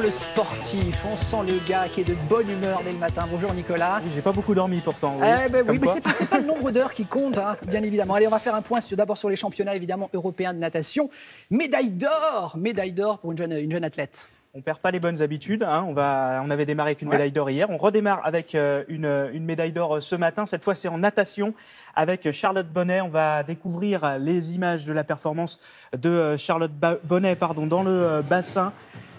le sportif, on sent le gars qui est de bonne humeur dès le matin. Bonjour Nicolas. J'ai pas beaucoup dormi pourtant. Oui, oui, mais c'est pas le nombre d'heures qui compte, hein, bien évidemment. Allez, on va faire un point d'abord sur les championnats évidemment européens de natation. Médaille d'or pour une jeune athlète. On perd pas les bonnes habitudes. Hein. On avait démarré avec une médaille d'or hier. On redémarre avec une médaille d'or ce matin. Cette fois, c'est en natation avec Charlotte Bonnet. On va découvrir les images de la performance de Charlotte Bonnet dans le bassin.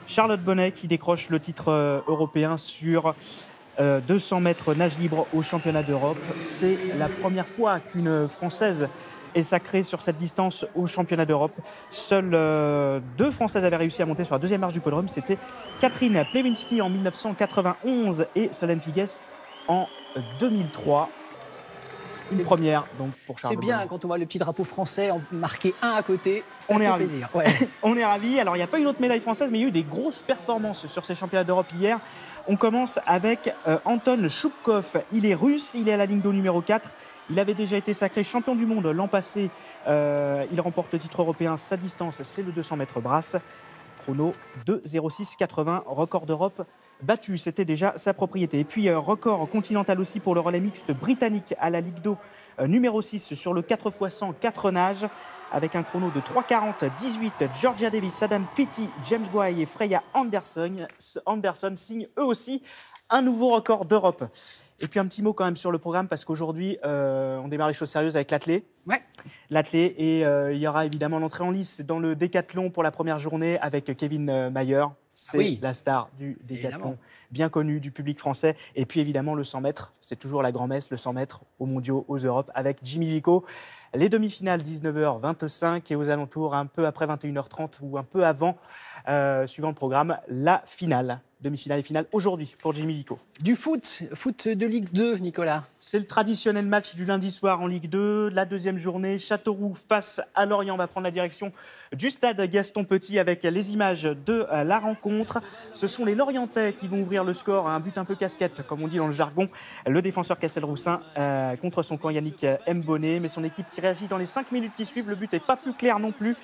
Charlotte Bonnet qui décroche le titre européen sur 200 mètres nage libre au championnat d'Europe. C'est la première fois qu'une Française est sacrée sur cette distance au championnat d'Europe. Seules deux Françaises avaient réussi à monter sur la deuxième marche du podium. C'était Catherine Plewinski en 1991 et Solène Figues en 2003. Une première donc pour Charlotte. C'est bien Bonnet. Quand on voit le petit drapeau français marqué 1 à côté, ça on fait est ravis. Plaisir. Ouais. On est ravis. Alors il n'y a pas eu d'autres médailles françaises, mais il y a eu des grosses performances sur ces championnats d'Europe hier. On commence avec Anton Choupkov. Il est russe, il est à la ligne d'eau numéro 4. Il avait déjà été sacré champion du monde l'an passé. Il remporte le titre européen. Sa distance, c'est le 200 mètres brasse. Chrono 2:06,80. Record d'Europe battu. C'était déjà sa propriété. Et puis, record continental aussi pour le relais mixte britannique à la Ligue d'eau numéro 6 sur le 4x100 4 nages. Avec un chrono de 3:40,18. Georgia Davis, Adam Peaty, James Guay et Freya Anderson signent eux aussi un nouveau record d'Europe. Et puis un petit mot quand même sur le programme parce qu'aujourd'hui, on démarre les choses sérieuses avec l'athlé. Ouais. L'athlé et il y aura évidemment l'entrée en lice dans le décathlon pour la première journée avec Kevin Mayer. C'est la star du décathlon, bien connu du public français. Et puis évidemment le 100 mètres, c'est toujours la grand-messe, le 100 mètres aux mondiaux, aux Europes avec Jimmy Vico. Les demi-finales 19h25 et aux alentours un peu après 21h30 ou un peu avant, suivant le programme, la finale. Demi-finale et finale aujourd'hui pour Jimmy Vico. Du foot de Ligue 2, Nicolas. C'est le traditionnel match du lundi soir en Ligue 2. La deuxième journée, Châteauroux face à Lorient. On va prendre la direction du stade Gaston Petit avec les images de la rencontre. Ce sont les Lorientais qui vont ouvrir le score à un but un peu casquette, comme on dit dans le jargon. Le défenseur Castelroussin contre son camp Yannick Mbonnet. Mais son équipe qui réagit dans les 5 minutes qui suivent. Le but n'est pas plus clair non plus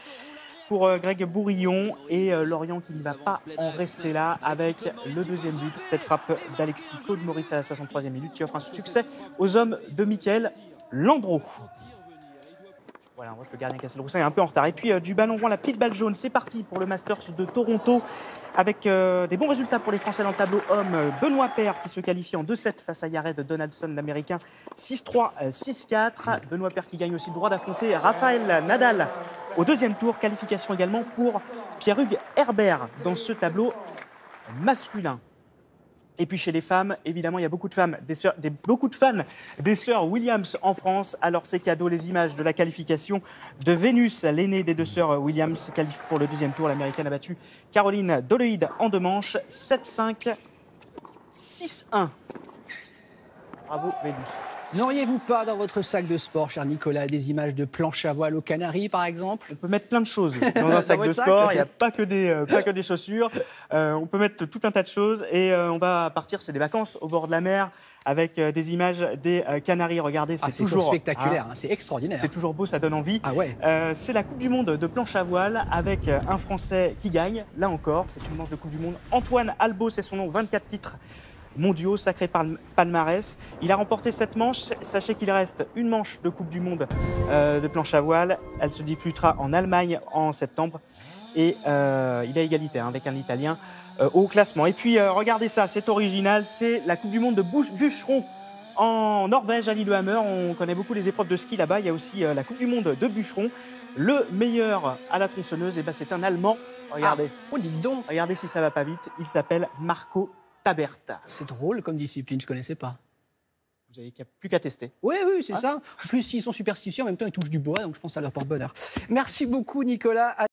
pour Greg Bourillon et Lorient qui ne va pas en rester là avec le deuxième but, cette frappe d'Alexis Claude Maurice à la 63e minute qui offre un succès aux hommes de Mickaël Landreau. Voilà, on voit que le gardien Castelroussin est un peu en retard. Et puis du ballon rond, la petite balle jaune, c'est parti pour le Masters de Toronto avec des bons résultats pour les Français dans le tableau homme. Benoît Paire qui se qualifie en 2-7 face à Jared Donaldson, l'Américain, 6-3, 6-4. Benoît Paire qui gagne aussi le droit d'affronter Rafael Nadal au deuxième tour. Qualification également pour Pierre-Hugues Herbert dans ce tableau masculin. Et puis chez les femmes, évidemment, il y a beaucoup de fans des sœurs Williams en France. Alors c'est cadeau, les images de la qualification de Vénus, l'aînée des deux sœurs Williams, qualifiée pour le deuxième tour. L'Américaine a battu Caroline Doloïd en 2 manches, 7-5, 6-1. Bravo Vénus. N'auriez-vous pas dans votre sac de sport, cher Nicolas, des images de planche à voile aux Canaries, par exemple? On peut mettre plein de choses dans un sac de sport. Il n'y a pas que des chaussures. On peut mettre tout un tas de choses. Et on va partir, c'est des vacances au bord de la mer avec des images des Canaries. Regardez, c'est toujours spectaculaire. C'est extraordinaire. C'est toujours beau, ça donne envie. Ah ouais. C'est la Coupe du Monde de planche à voile avec un Français qui gagne. Là encore, c'est une manche de Coupe du Monde. Antoine Albo, c'est son nom, 24 titres mondiaux, sacré palmarès. Il a remporté cette manche. Sachez qu'il reste une manche de Coupe du Monde de planche à voile. Elle se disputera en Allemagne en septembre. Et il a égalité avec un Italien au classement. Et puis, regardez ça, c'est original. C'est la Coupe du Monde de bûcheron en Norvège, à Lillehammer. On connaît beaucoup les épreuves de ski là-bas. Il y a aussi la Coupe du Monde de bûcheron. Le meilleur à la tronçonneuse, c'est un Allemand. Regardez. Dites donc. Regardez si ça va pas vite. Il s'appelle Marco Taberta. C'est drôle comme discipline, je ne connaissais pas. Vous n'avez plus qu'à tester. Oui, c'est ça. En plus, s'ils sont superstitieux, en même temps, ils touchent du bois, donc je pense que ça leur porte bonheur. Merci beaucoup, Nicolas.